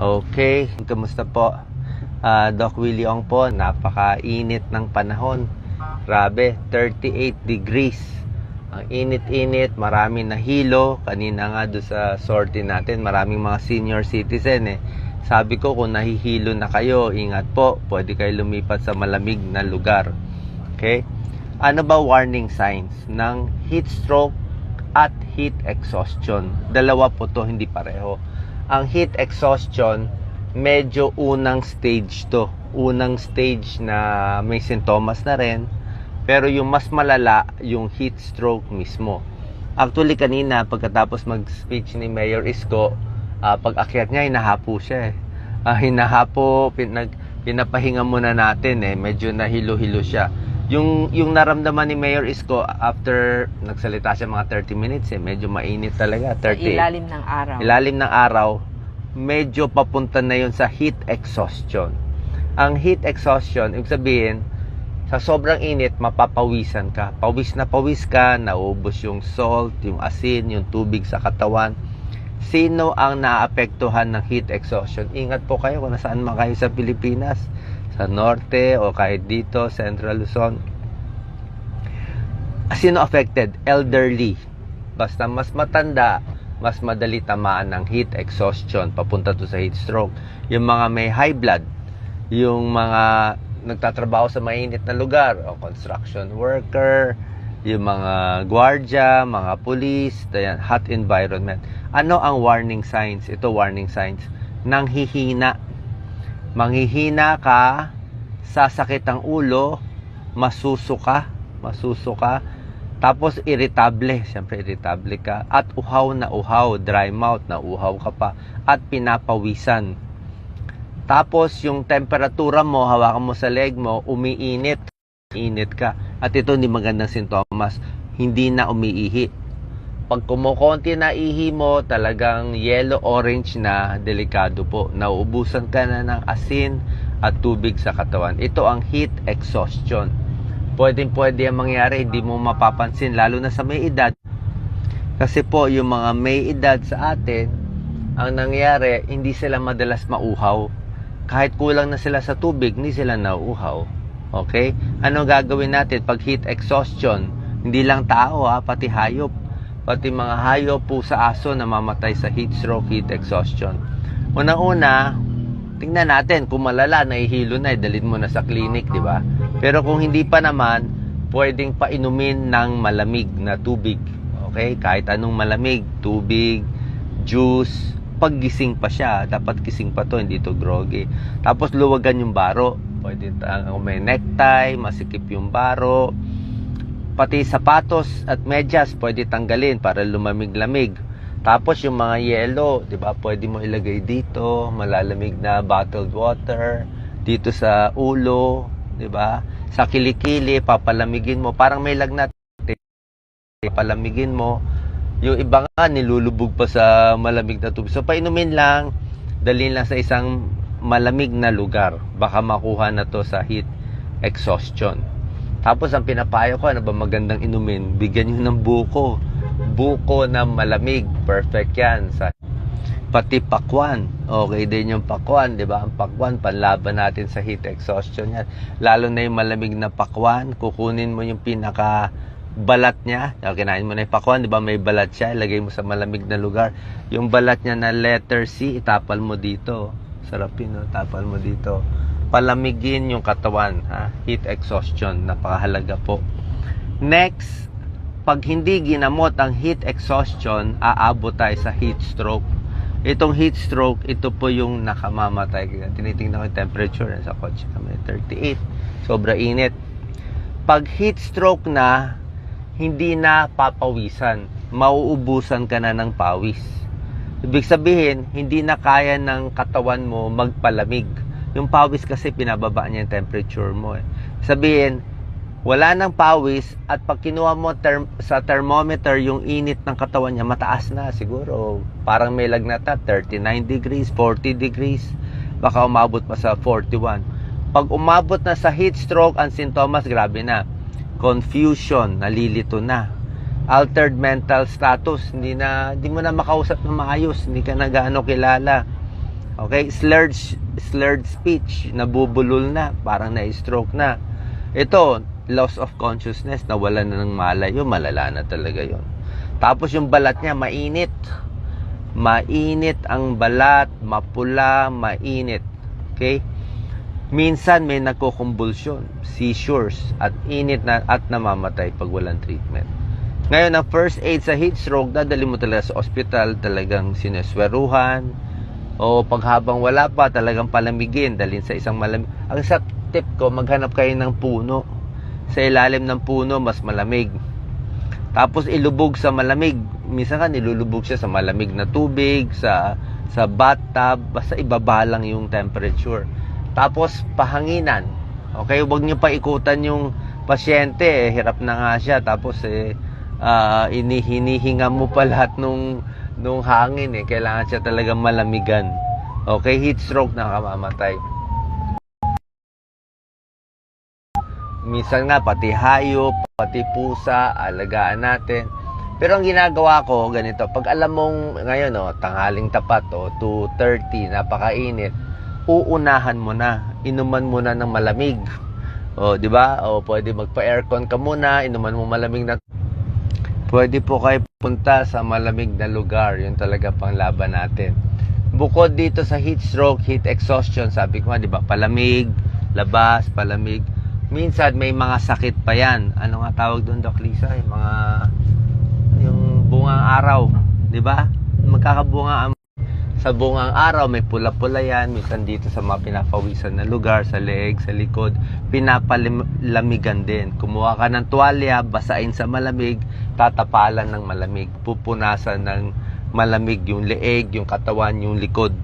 Okay, kamusta po? Doc Willie Ong po. Napakainit ng panahon. Grabe, 38 degrees. Ang init-init, marami na hilo. Kanina nga doon sa sortie natin, maraming mga senior citizen Sabi ko, kung nahihilo na kayo, ingat po. Pwede kayo lumipat sa malamig na lugar. Okay? Ano ba warning signs ng heat stroke at heat exhaustion? Dalawa po to, hindi pareho. Ang heat exhaustion, medyo unang stage to. Unang stage na may sintomas na rin. Pero yung mas malala, yung heat stroke mismo. Actually, kanina, pagkatapos mag-speech ni Mayor Isko, pag-akyat niya, hinahapo siya hinahapo, pinapahinga muna natin Medyo nahilo-hilo siya. Yung naramdaman ni Mayor Isko, after nagsalita siya mga 30 minutes medyo mainit talaga. 30. Ilalim ng araw. Ilalim ng araw, medyo papunta na yun sa heat exhaustion. Ang heat exhaustion, ibig sabihin, sa sobrang init, mapapawisan ka. Pawis na pawis ka, naubos yung salt, yung asin, yung tubig sa katawan. Sino ang naapektuhan ng heat exhaustion? Ingat po kayo kung nasaan man kayo sa Pilipinas, sa norte o kahit dito, Central Luzon. Sino affected? Elderly. Basta mas matanda, mas madali tamaan ng heat exhaustion, papunta to sa heat stroke. Yung mga may high blood, yung mga nagtatrabaho sa mainit na lugar, o construction worker, yung mga gwardiya, mga police, hot environment. Ano ang warning signs? Ito warning signs. Nanghihina. Manghihina ka, sasakit ang ulo, masusuka, tapos irritable, siyempre irritable ka, at uhaw na uhaw, dry mouth, na uhaw ka pa, at pinapawisan. Tapos yung temperatura mo, hawakan mo sa leg mo, umiinit ka. At ito hindi magandang sintomas, hindi na umiihi. Pag kumukonti na ihi mo, talagang yellow-orange na, delikado po. Nauubusan ka na ng asin at tubig sa katawan. Ito ang heat exhaustion. Pwede ang mangyari, hindi mo mapapansin, lalo na sa may edad. Kasi po, yung mga may edad sa atin, ang nangyari, hindi sila madalas mauhaw. Kahit kulang na sila sa tubig, hindi sila nauuhaw. Okay? Ano gagawin natin pag heat exhaustion? Hindi lang tao pati hayop. Pati mga hayop, pusa, aso na mamatay sa heat stroke, heat exhaustion. Unang-una, tingnan natin kung malala, nahihilo na, dalhin mo na sa clinic, di ba? Pero kung hindi pa naman, pwedeng painumin ng malamig na tubig. Okay? Kahit anong malamig, tubig, juice, pag gising pa siya, dapat gising pa to, hindi to groggy. Tapos luwagan yung baro. Pwede may necktie, masikip yung baro. Pati sapatos at medyas pwede tanggalin para lumamig-lamig. Tapos yung mga yelo, 'di ba? Pwede mo ilagay dito, malalamig na bottled water, dito sa ulo, 'di ba? Sa kilikili, papalamigin mo, parang may lagnat. Palamigin mo. Yung iba nga nilulubog pa sa malamig na tubig. So painumin lang, dalhin lang sa isang malamig na lugar. Baka makuha na to sa heat exhaustion. Tapos ang pinapayo ko, ano ba magandang inumin? Bigyan nyo ng buko. Buko na malamig. Perfect yan. Pati pakwan. Okay din yung pakwan, di ba? Ang pakwan, panlaban natin sa heat exhaustion yan. Lalo na yung malamig na pakwan, kukunin mo yung pinaka balat niya. Kinain mo na yung pakwan, di ba? May balat siya. Ilagay mo sa malamig na lugar. Yung balat niya na letter C, itapal mo dito. Sarap yun, tapal mo dito. Palamigin yung katawan, heat exhaustion, napakahalaga po. Next, pag hindi ginamot ang heat exhaustion, aabot tayo sa heat stroke. Itong heat stroke, ito po yung nakamamatay. Tinitingnan ko yung temperature sa kotse kami, 38. Sobra init. Pag heat stroke na, hindi na papawisan. Mauubusan ka na ng pawis. Ibig sabihin, hindi na kaya ng katawan mo magpalamig. Yung pawis kasi pinababa niya yung temperature mo Sabihin, wala nang pawis at pag kinuha mo sa thermometer yung init ng katawan niya, mataas na siguro. Parang may lagnat na, 39 degrees, 40 degrees. Baka umabot pa sa 41. Pag umabot na sa heat stroke, ang sintomas, grabe na. Confusion, nalilito na. Altered mental status, hindi mo na makausap na maayos, hindi ka na gaano kilala. Okay? Slurred speech, nabubulol na, parang na-stroke na. Ito, loss of consciousness, nawala na ng malay, yun, malala na talaga yun. Tapos yung balat niya, mainit. Mainit ang balat, mapula, mainit. Okay? Minsan may nagkukumbulsyon, seizures, at init na at namamatay pag walang treatment. Ngayon, ang first aid sa heat stroke, dadali mo talaga sa ospital, talagang sinesweruhan, o pag habang wala pa, talagang palamigin, dalhin sa isang malamig. Ang sa tip ko, maghanap kayo ng puno. Sa ilalim ng puno, mas malamig. Tapos ilubog sa malamig. Minsan ka nilulubog siya sa malamig na tubig, sa bathtub, basta ibaba lang yung temperature. Tapos pahanginan. Okay, huwag niyo pa ikutan yung pasyente, hirap na nga siya. Tapos hinihinga mo pa lahat nung hangin kailangan siya talagang malamigan. Okay, heat stroke, nakamamatay. Minsan nga, pati hayop, pati pusa, alagaan natin. Pero ang ginagawa ko, ganito, pag alam mong ngayon, tanghaling tapat, 2:30, napakainit, uunahan mo na, inuman mo na ng malamig. Di ba? Pwede magpa-aircon ka muna, inuman mo malamig na. Pwede po kayo punta sa malamig na lugar, yun talaga pang laban natin. Bukod dito sa heat stroke, heat exhaustion, sabi ko nga, di ba, palamig, labas, palamig. Minsan may mga sakit pa yan. Ano nga tawag doon, Doc Lisa? Yung bungang araw, di ba? Magkakabunga sa bungang araw, may pula-pula yan. Minsan dito sa mga pinapawisan na lugar, sa leeg, sa likod, pinapalamigan din. Kumuha ka ng tuwalya, basain sa malamig, tatapalan ng malamig, pupunasan ng malamig yung leeg, yung katawan, yung likod.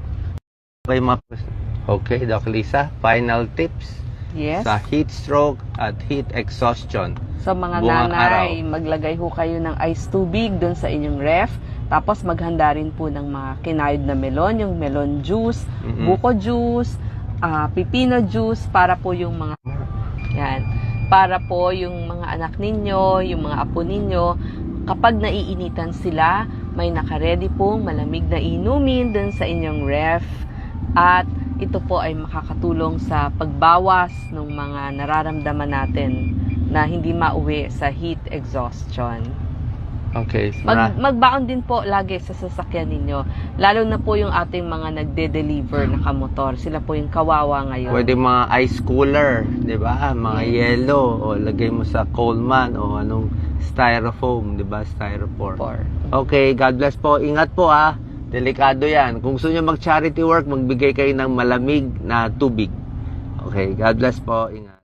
Okay, Doc Lisa, final tips. Yes. Sa heat stroke at heat exhaustion. Sa mga Buong nanay, araw. maglagay ho kayo ng ice tubig doon sa inyong ref. Tapos maghanda rin po ng mga kinayod na melon, yung melon juice, buko juice, pipino juice, para po yung mga para po yung mga anak ninyo, yung mga apo ninyo, kapag naiinitan sila, may nakaredy pong malamig na inumin doon sa inyong ref. At ito po ay makakatulong sa pagbawas ng mga nararamdaman natin na hindi mauwi sa heat exhaustion. Okay. Magbaon din po lagi sa sasakyan ninyo. Lalo na po yung ating mga nagde-deliver na kamotor. Sila po yung kawawa ngayon. Pwede mga ice cooler, di ba? Mga yelo, o lagay mo sa Coleman, o anong styrofoam, di ba? Styrofoam. Okay, God bless po. Ingat po delikado yan. Kung gusto nyo mag-charity work, magbigay kayo ng malamig na tubig. Okay, God bless po. Ingat.